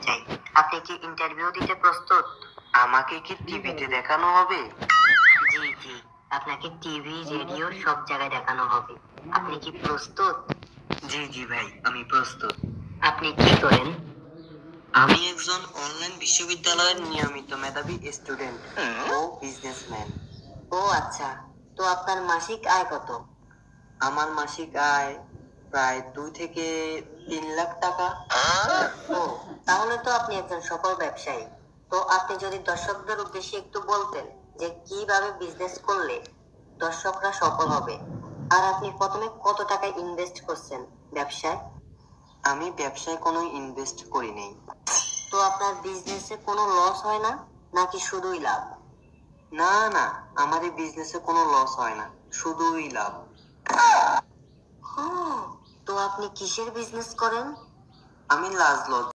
চাই। আপনি কি ইন্টারভিউ দিতে প্রস্তুত? আমাকে কি টিভিতে দেখানো হবে? জি জি, আপনাকে টিভি রেডিও সব জায়গায় দেখানো হবে। আপনি কি প্রস্তুত? জি জি ভাই, আমি প্রস্তুত। আপনি কি করেন? আমি একজন অনলাইন বিশ্ববিদ্যালয়ের নিয়মিত মেধাবী স্টুডেন্ট ও বিজনেসম্যান। ও আচ্ছা, তো আপনার মাসিক আয় কত? আমার মাসিক আয় প্রায় 2 থেকে 3 লাখ টাকা। ও, তাহলে তো আপনি একজন সফল ব্যবসায়ী। তো আপনি যদি দর্শকদের উদ্দেশ্যে একটু বলতেন যে কিভাবে বিজনেস করলে দর্শকরা সফল হবে, আর আপনি প্রথমে কত টাকা ইনভেস্ট করছেন ব্যবসায়? আমি ব্যবসায় কোনো ইনভেস্ট করি নাই। তো আপনার বিজনেসে কোনো লস হয় না, নাকি শুধুই লাভ? না না, আমার এই বিজনেসে কোনো লস হয় না, শুধুই লাভ। তো আপনি কিসের বিজনেস করেন? আমি লাজ লজ্জা